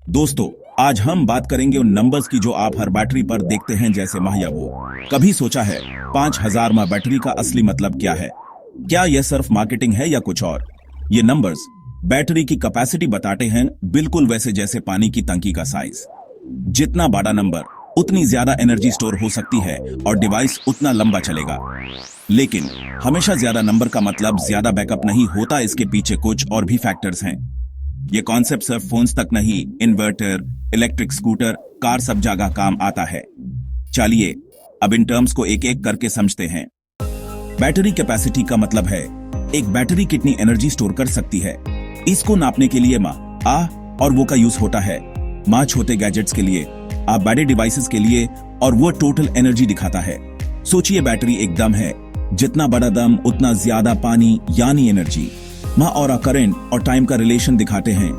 दोस्तों, आज हम बात करेंगे उन नंबर्स की जो आप हर बैटरी पर देखते हैं, जैसे माह या वो। कभी सोचा है 5000 माह बैटरी का असली मतलब क्या है? क्या यह सिर्फ मार्केटिंग है या कुछ और? ये नंबर्स बैटरी की कैपेसिटी बताते हैं, बिल्कुल वैसे जैसे पानी की टंकी का साइज। जितना बड़ा नंबर उतनी ज्यादा एनर्जी स्टोर हो सकती है और डिवाइस उतना लंबा चलेगा। लेकिन हमेशा ज्यादा नंबर का मतलब ज्यादा बैकअप नहीं होता, इसके पीछे कुछ और भी फैक्टर्स हैं। ये कॉन्सेप्ट सिर्फ फोन्स तक नहीं, इन्वर्टर, इलेक्ट्रिक स्कूटर, कार सब जगह काम आता है। चलिए अब इन टर्म्स को एक एक करके समझते हैं। बैटरी कैपेसिटी का मतलब है एक बैटरी कितनी एनर्जी स्टोर कर सकती है। इसको नापने के लिए आ और वो का यूज होता है। माँ छोटे गैजेट्स के लिए, आ बड़े डिवाइसेस के लिए, और वो टोटल एनर्जी दिखाता है। सोचिए बैटरी एक दम है, जितना बड़ा दम उतना ज्यादा पानी यानी एनर्जी। माँ और करंट और टाइम का रिलेशन दिखाते हैं।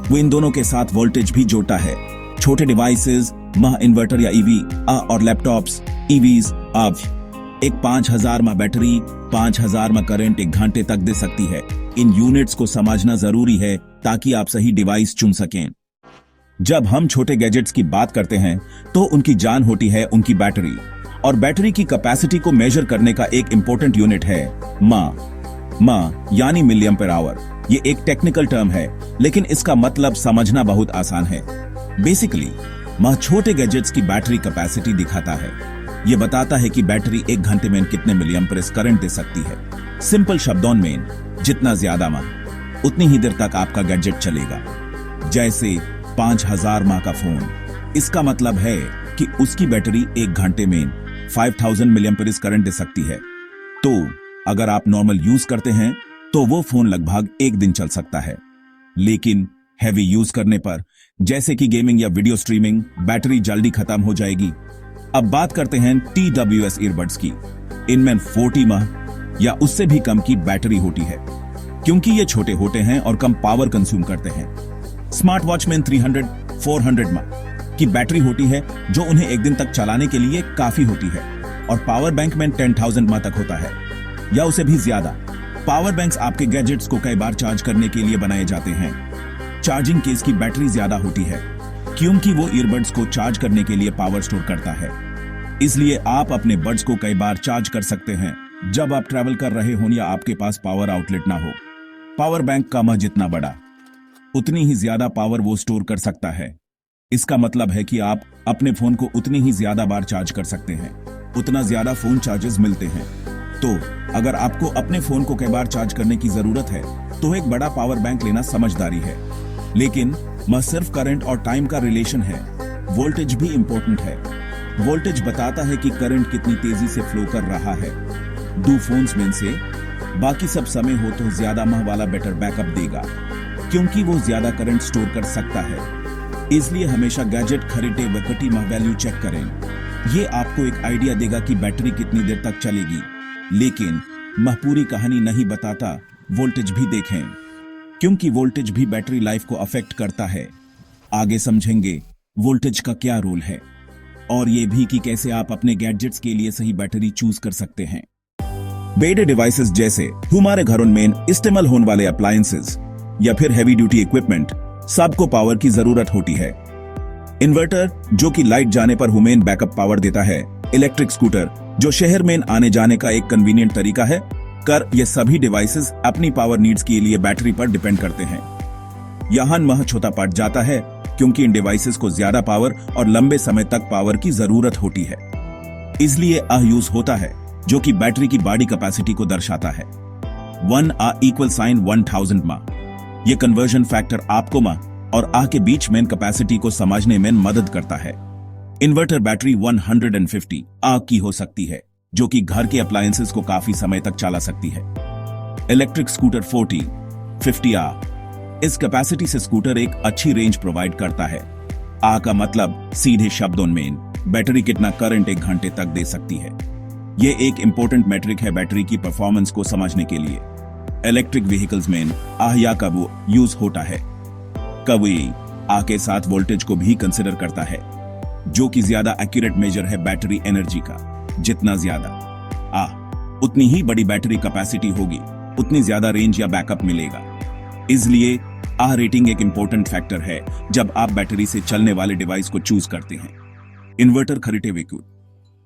वो इन दोनों के साथ वोल्टेज भी जोड़ता है। छोटे डिवाइसेस माह इन्वर्टर या ईवी, और लैपटॉप्स ईवीज। अब एक 5000 माह बैटरी 5000 माह करंट एक घंटे तक दे सकती है। इन यूनिट्स को समझना जरूरी है ताकि आप सही डिवाइस चुन सकें। जब हम छोटे गैजेट्स की बात करते हैं तो उनकी जान होती है उनकी बैटरी, और बैटरी की कैपेसिटी को मेजर करने का एक इंपॉर्टेंट यूनिट है माह यानी मिलियम पर आवर। ये एक टेक्निकल टर्म है, लेकिन इसका मतलब समझना बहुत आसान है। बेसिकली माह छोटे गैजेट्स की बैटरी कैपेसिटी दिखाता है। ये बताता है कि बैटरी एक घंटे में कितने मिलियम पर करंट दे सकती है। सिंपल शब्दों में, जितना ज्यादा माह उतनी ही देर तक आपका गैजेट चलेगा। जैसे 5000 माह का फोन, इसका मतलब है कि उसकी बैटरी एक घंटे में 5000 मिलियम पर करंट दे सकती है। तो अगर आप नॉर्मल यूज करते हैं तो वो फोन लगभग एक दिन चल सकता है। लेकिन हैवी यूज करने पर, जैसे कि गेमिंग या वीडियो स्ट्रीमिंग, बैटरी जल्दी खत्म हो जाएगी। अब बात करते हैं TWS ईयरबड्स की। इनमें 40 माह या उससे भी कम की बैटरी होती है, क्योंकि ये छोटे होते हैं और कम पावर कंज्यूम करते हैं। स्मार्ट वॉच में 300-400 माह की बैटरी होती है, जो उन्हें एक दिन तक चलाने के लिए काफी होती है। और पावर बैंक में 10,000 माह तक होता है या उसे भी ज्यादा। पावर बैंक्स आपके गैजेट्स को कई बार चार्ज करने के लिए बनाए जाते हैं। चार्जिंग केस की बैटरी ज्यादा होती है, क्योंकि वो ईयरबड्स को चार्ज करने के लिए पावर स्टोर करता है। इसलिए आप अपने बड्स को कई बार चार्ज कर सकते हैं जब आप ट्रैवल कर रहे हो या आपके पास पावर आउटलेट ना हो। पावर बैंक का माह जितना बड़ा, उतनी ही ज्यादा पावर वो स्टोर कर सकता है। इसका मतलब है कि आप अपने फोन को उतनी ही ज्यादा बार चार्ज कर सकते हैं, उतना ज्यादा फोन चार्जेस मिलते हैं। तो अगर आपको अपने फोन को कई बार चार्ज करने की जरूरत है तो एक बड़ा पावर बैंक लेना समझदारी है। लेकिन वह सिर्फ करंट और टाइम का रिलेशन है, वोल्टेज भी इंपॉर्टेंट है। वोल्टेज बताता है कि करंट कितनी तेजी से फ्लो कर रहा है। दो फोन्स में से बाकी सब समय हो तो ज्यादा माह वाला बेटर बैकअप देगा, क्योंकि वो ज्यादा करंट स्टोर कर सकता है। इसलिए हमेशा गैजेट खरीदते वक्त माह वैल्यू चेक करें। ये आपको एक आइडिया देगा कि बैटरी कितनी देर तक चलेगी। लेकिन माह पूरी कहानी नहीं बताता, वोल्टेज भी देखें, क्योंकि वोल्टेज भी बैटरी लाइफ को अफेक्ट करता है। आगे समझेंगे वोल्टेज का क्या रोल है, और ये भी कि कैसे आप अपने गैजेट्स के लिए सही बैटरी चूज कर सकते हैं। बड़े डिवाइसेस जैसे हमारे घरों में इस्तेमाल होने वाले अप्लायंसेस या फिर हैवी ड्यूटी इक्विपमेंट, सबको पावर की जरूरत होती है। इन्वर्टर जो कि लाइट जाने पर हुमेन बैकअप पावर देता है, इलेक्ट्रिक स्कूटर जो शहर में आने जाने का एक कन्वीनियंट तरीका है, ये सभी डिवाइसेस अपनी पावर नीड्स के लिए बैटरी पर डिपेंड करते हैं। यहाँ माह छोटा पड़ जाता है, क्योंकि इन डिवाइसेस को ज्यादा पावर और लंबे समय तक पावर की जरूरत होती है। इसलिए यूज होता है, जो कि बैटरी की बॉडी कैपेसिटी को दर्शाता है। 1 इक्वल साइन 1000 माह। ये कन्वर्जन फैक्टर आपको माह और के बीच में कैपेसिटी को समझने में मदद करता है। इन्वर्टर बैटरी 150 की हो सकती है, जो कि घर के अप्लायंसेस को काफी समय तक चला सकती है। इलेक्ट्रिक स्कूटर 40-50 इस कैपेसिटी से स्कूटर एक अच्छी रेंज प्रोवाइड करता है। का मतलब सीधे शब्दों में बैटरी कितना करंट एक घंटे तक दे सकती है। यह एक इंपॉर्टेंट मैट्रिक है बैटरी की परफॉर्मेंस को समझने के लिए। इलेक्ट्रिक व्हीकल्स में या कब यूज होता है, कभी के साथ वोल्टेज को भी कंसिडर करता है, जो कि ज्यादा एक्यूरेट मेजर है बैटरी एनर्जी का। जितना ज्यादा उतनी ही बड़ी बैटरी कैपेसिटी होगी, उतनी ज्यादा रेंज या बैकअप मिलेगा। इसलिए आह रेटिंग एक इंपॉर्टेंट फैक्टर है जब आप बैटरी से चलने वाले डिवाइस को चूज करते हैं। इन्वर्टर खरीदते वक्त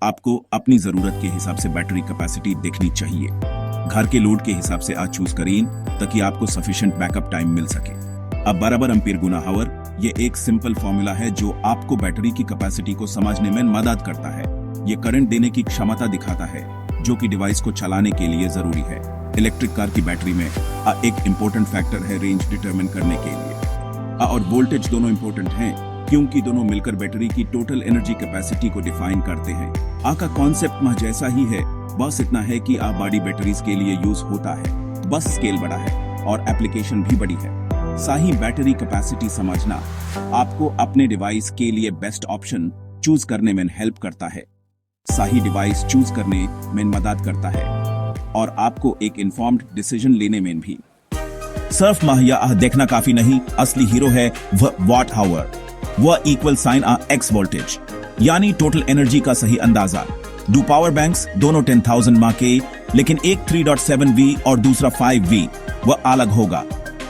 आपको अपनी जरूरत के हिसाब से बैटरी कैपेसिटी देखनी चाहिए। घर के लोड के हिसाब से आज चूज करें ताकि आपको सफिशिएंट बैकअप टाइम मिल सके। अब बराबर एम्पीयर गुना हावर, ये एक सिंपल फॉर्मूला है जो आपको बैटरी की कैपेसिटी को समझने में मदद करता है। ये करंट देने की क्षमता दिखाता है जो कि डिवाइस को चलाने के लिए जरूरी है। इलेक्ट्रिक कार की बैटरी में एक इंपॉर्टेंट फैक्टर है रेंज डिटरमिन करने के लिए। और वोल्टेज दोनों इंपॉर्टेंट हैं क्योंकि दोनों मिलकर बैटरी की टोटल एनर्जी कैपेसिटी को डिफाइन करते हैं। का कॉन्सेप्ट मह जैसा ही है, बस इतना है कि बड़ी बैटरीज के लिए यूज होता है, बस स्केल बड़ा है और एप्लीकेशन भी बड़ी है। सही बैटरी कैपेसिटी समझना आपको अपने डिवाइस के लिए बेस्ट ऑप्शन चूज करने में हेल्प करता है, सही डिवाइस चूज करने में मदद करता है और आपको एक इन्फॉर्म्ड डिसीजन लेने में भी। सिर्फ माहिया देखना काफी नहीं, असली हीरो है वॉट हावर। वह इक्वल साइन एक्स वोल्टेज यानी टोटल एनर्जी का सही अंदाजा। दो पावर बैंक्स दोनों 10,000 माह के, लेकिन एक 3.7V और दूसरा 5V, वह अलग होगा।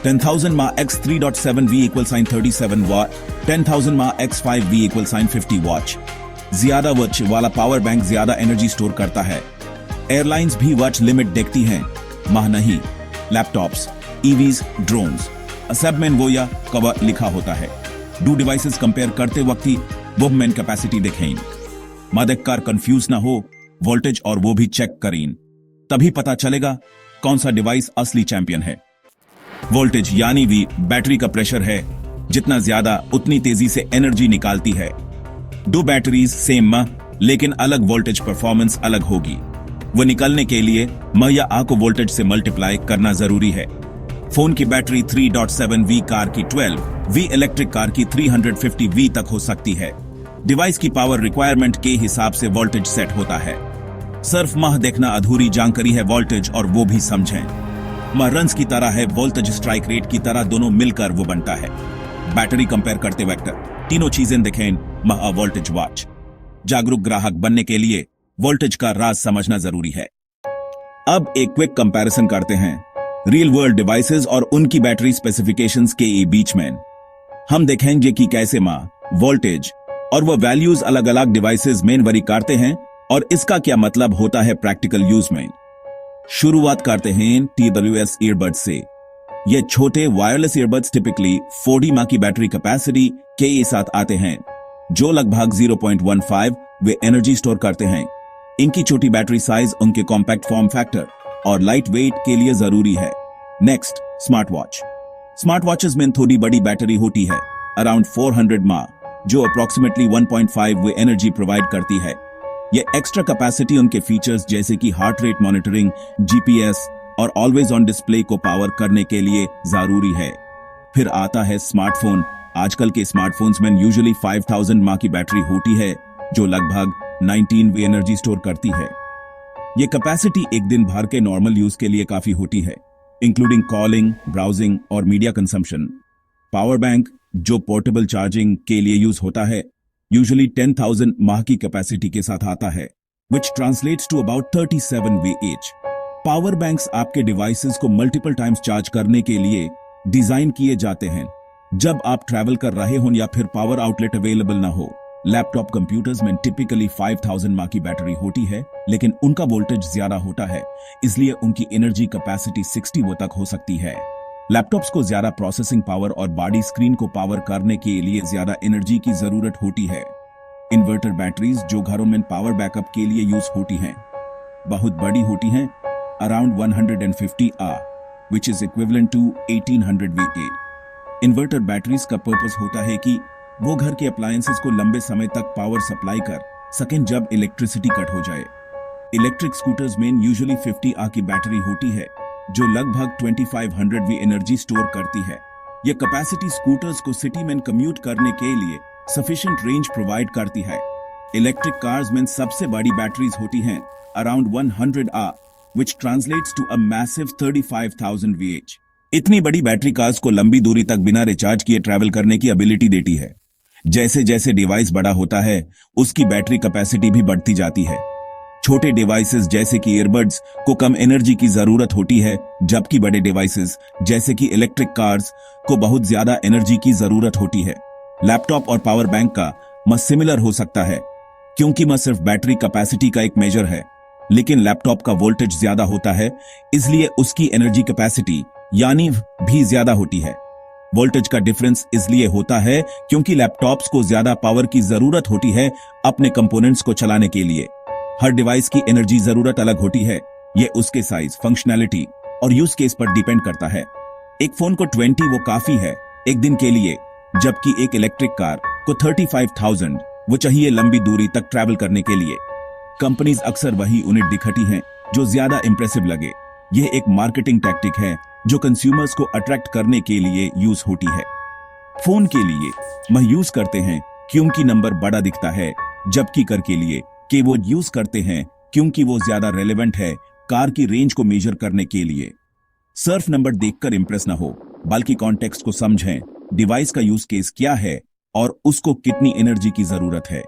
10,000 माह x 3.7V equal sign 37 what, 10,000 माह x 5V equal sign 50 watt. ज्यादा वॉट वाला पावर बैंक ज्यादा एनर्जी स्टोर करता है। एयरलाइंस भी वॉट लिमिट देखती हैं, माह नहीं। लैपटॉप्स, ईवीज, ड्रोन्स सब में वो या कवर लिखा होता है। दो डिवाइसेस कंपेयर करते वक्त ही वो मेन कैपेसिटी देखें। देखकर कंफ्यूज ना हो, वोल्टेज और वो भी चेक करें, तभी पता चलेगा कौन सा डिवाइस असली चैंपियन है। वोल्टेज यानी भी बैटरी का प्रेशर है, जितना ज्यादा उतनी तेजी से एनर्जी निकालती है। दो बैटरीज सेम लेकिन अलग वोल्टेज परफॉर्मेंस अलग होगी। वो निकलने के लिए या आ को वोल्टेज से मल्टीप्लाई करना जरूरी है। फोन की बैटरी 3.7V, कार की 12V, इलेक्ट्रिक कार की 350V तक हो सकती है। डिवाइस की पावर रिक्वायरमेंट के हिसाब से वोल्टेज सेट होता है। सिर्फ देखना अधूरी जानकारी है, वोल्टेज और वो भी समझें। रन्स की तरह है, वोल्टेज स्ट्राइक रेट की तरह दोनों मिलकर वो बनता है। बैटरी कंपेयर करते वक्त तीनों चीजें देखें, वोल्टेज वॉच। जागरूक ग्राहक बनने के लिए वोल्टेज का राज समझना जरूरी है। अब एक क्विक कंपैरिजन करते हैं रियल वर्ल्ड डिवाइसेस और उनकी बैटरी स्पेसिफिकेशंस के बीच में। हम देखेंगे कि कैसे वोल्टेज और वो वैल्यूज अलग अलग डिवाइसेस में वरी करते हैं और इसका क्या मतलब होता है प्रैक्टिकल यूज में। शुरुआत करते हैं TWS ईयरबड्स से। ये छोटे वायरलेस ईयरबड्स टिपिकली 40 माह की बैटरी कैपेसिटी के साथ आते हैं, जो लगभग 0.15 वे एनर्जी स्टोर करते हैं। इनकी छोटी बैटरी साइज उनके कॉम्पैक्ट फॉर्म फैक्टर और लाइट वेट के लिए जरूरी है। Next, smart watch. Smart watches में थोड़ी बड़ी बैटरी होती है, अराउंड 400 माह, जो अप्रोक्सीमेटली 1.5 वे एनर्जी प्रोवाइड करती है। ये एक्स्ट्रा कैपेसिटी उनके फीचर्स जैसे कि हार्ट रेट मॉनिटरिंग, GPS और ऑलवेज ऑन डिस्प्ले को पावर करने के लिए जरूरी है। फिर आता है स्मार्टफोन। आजकल के स्मार्टफोन्स में यूजुअली 5000 माह की बैटरी होती है, जो लगभग 19 वे एनर्जी स्टोर करती है। ये कैपेसिटी एक दिन भर के नॉर्मल यूज के लिए काफी होती है, इंक्लूडिंग कॉलिंग, ब्राउजिंग और मीडिया कंजम्पशन। पावर बैंक जो पोर्टेबल चार्जिंग के लिए यूज होता है, यूजुअली 10,000 माह की कैपेसिटी के साथ आता है, which translates to about 37 VAH। Power banks आपके डिवाइसेस को मल्टीपल टाइम्स चार्ज करने के लिए डिजाइन किए जाते हैं जब आप ट्रैवल कर रहे हो या फिर पावर आउटलेट अवेलेबल ना हो। लैपटॉप कंप्यूटर्स में टिपिकली 5000 माह की बैटरी होती है, लेकिन उनका वोल्टेज ज्यादा होता है, इसलिए उनकी एनर्जी कैपेसिटी 60 वो तक हो सकती है। लैपटॉप्स को ज्यादा प्रोसेसिंग पावर और बॉडी स्क्रीन को पावर करने के लिए ज्यादा एनर्जी की जरूरत होती है। इन्वर्टर बैटरीज जो घरों में पावर बैकअप के लिए यूज होती हैं, बहुत बड़ी होती हैं, around 150 Ah, which is equivalent to 1800 VA। Inverter batteries का पर्पस होता है कि वो घर के अप्लायंसेस को लंबे समय तक पावर सप्लाई कर सकें जब इलेक्ट्रिसिटी कट हो जाए। इलेक्ट्रिक स्कूटर्स में यूजुअली 50 Ah की बैटरी होती है, जो लगभग 2500 वी एनर्जी स्टोर करती है। यह कैपेसिटी स्कूटर्स को सिटी में कम्यूट करने के लिए सफिशिएंट रेंज प्रोवाइड करती है। इलेक्ट्रिक कार्स में सबसे बड़ी बैटरीज होती हैं, around 100 Ah, which translates to a massive 35,000 VH। इतनी बड़ी बैटरी कार्स को लंबी दूरी तक बिना रिचार्ज किए ट्रैवल करने की एबिलिटी देती है। जैसे जैसे डिवाइस बड़ा होता है, उसकी बैटरी कैपेसिटी भी बढ़ती जाती है। छोटे डिवाइसेस जैसे कि ईयरबड्स को कम एनर्जी की जरूरत होती है, जबकि बड़े डिवाइसेस जैसे कि इलेक्ट्रिक कार्स को बहुत ज्यादा एनर्जी की जरूरत होती है। लैपटॉप और पावर बैंक का सिमिलर हो सकता है, क्योंकि सिर्फ बैटरी कैपेसिटी का एक मेजर है, लेकिन लैपटॉप का वोल्टेज ज्यादा होता है, इसलिए उसकी एनर्जी कैपेसिटी यानी भी ज्यादा होती है। वोल्टेज का डिफरेंस इसलिए होता है क्योंकि लैपटॉप्स को ज्यादा पावर की जरूरत होती है अपने कंपोनेंट्स को चलाने के लिए। हर डिवाइस की एनर्जी जरूरत अलग होती है, ये उसके साइज, फंक्शनैलिटी और यूज केस पर डिपेंड करता है। एक फोन को 20 वो काफी है एक दिन के लिए, जबकि एक इलेक्ट्रिक कार को 35,000 वो चाहिए लंबी दूरी तक ट्रैवल करने के लिए। कंपनीज अक्सर वही यूनिट दिखाती हैं जो ज्यादा इंप्रेसिव लगे। यह एक मार्केटिंग टैक्टिक है जो कंज्यूमर्स को अट्रैक्ट करने के लिए यूज होती है। फोन के लिए यूज करते हैं क्योंकि नंबर बड़ा दिखता है, जबकि कार के लिए कि वो यूज करते हैं क्योंकि वो ज्यादा रेलेवेंट है कार की रेंज को मेजर करने के लिए। सिर्फ नंबर देखकर इंप्रेस ना हो, बल्कि कॉन्टेक्स्ट को समझें, डिवाइस का यूज केस क्या है और उसको कितनी एनर्जी की जरूरत है।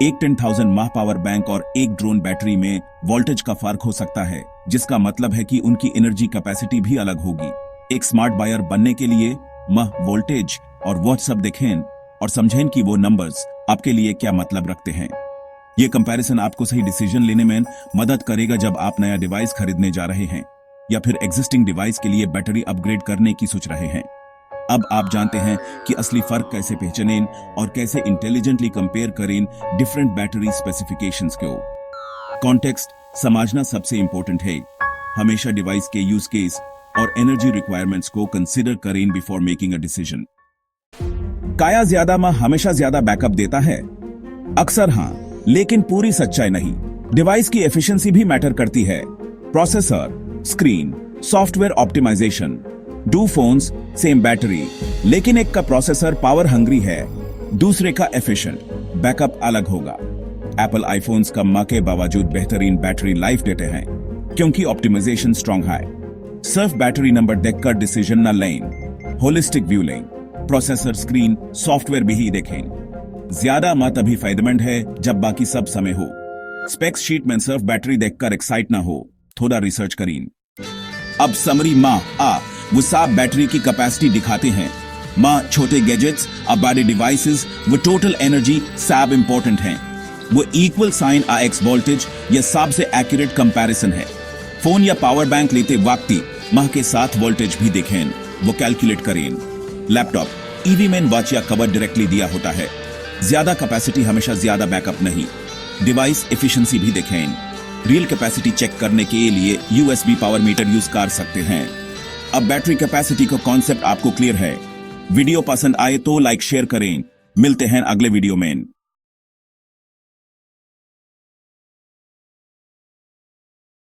एक 10,000 माह पावर बैंक और एक ड्रोन बैटरी में वोल्टेज का फर्क हो सकता है, जिसका मतलब है कि उनकी एनर्जी कैपेसिटी भी अलग होगी। एक स्मार्ट बायर बनने के लिए वोल्टेज और वॉट सब देखें और समझें कि वो नंबर्स आपके लिए क्या मतलब रखते हैं। ये कंपैरिजन आपको सही डिसीजन लेने में मदद करेगा जब आप नया डिवाइस खरीदने जा रहे हैं या फिर एग्जिस्टिंग डिवाइस के लिए बैटरी अपग्रेड करने की सोच रहे हैं। अब आप जानते हैं कि असली फर्क कैसे पहचानें और कैसे इंटेलिजेंटली कंपेयर करें डिफरेंट बैटरी स्पेसिफिकेशंस को। कॉन्टेक्स्ट समझना सबसे इंपॉर्टेंट है। हमेशा डिवाइस के यूज केस और एनर्जी रिक्वायरमेंट्स को कंसीडर करें बिफोर मेकिंग अ डिसीजन। क्या ज्यादा हमेशा ज्यादा बैकअप देता है? अक्सर हाँ, लेकिन पूरी सच्चाई नहीं। डिवाइस की एफिशिएंसी भी मैटर करती है। प्रोसेसर, स्क्रीन, सॉफ्टवेयर ऑप्टिमाइजेशन, दो फोन्स सेम बैटरी, लेकिन एक का प्रोसेसर पावर हंग्री है, दूसरे का एफिशिएंट, बैकअप अलग होगा। एप्पल आईफोन्स का मां के बावजूद बेहतरीन बैटरी लाइफ देते हैं क्योंकि ऑप्टिमाइजेशन स्ट्रांग है। सिर्फ बैटरी नंबर देखकर डिसीजन न लें, होलिस्टिक व्यू लें, प्रोसेसर, स्क्रीन, सॉफ्टवेयर भी ही देखें। ज्यादा मत अभी फायदेमंद है जब बाकी सब समय हो। स्पेक्स शीट में सिर्फ बैटरी देखकर एक्साइट ना हो, थोड़ा रिसर्च करें। अब समरी वो सब बैटरी की कैपेसिटी दिखाते हैं। छोटे गैजेट्स, अब बड़े डिवाइसेस, वो टोटल एनर्जी सब इंपॉर्टेंट हैं। वो इक्वल साइन एक्स वोल्टेज या सबसे एक्यूरेट कंपैरिजन है। फोन या पावर बैंक लेते वक्त माह के साथ वोल्टेज भी देखें, वो कैलकुलेट करें। लैपटॉप ईवी में वॉच या कवर डायरेक्टली दिया होता है, ज्यादा कैपेसिटी हमेशा ज्यादा बैकअप नहीं। डिवाइस एफिशिएंसी भी देखें। रियल कैपेसिटी चेक करने के लिए यूएसबी पावर मीटर यूज कर सकते हैं। अब बैटरी कैपेसिटी का कॉन्सेप्ट आपको क्लियर है। वीडियो पसंद आए तो लाइक शेयर करें। मिलते हैं अगले वीडियो में।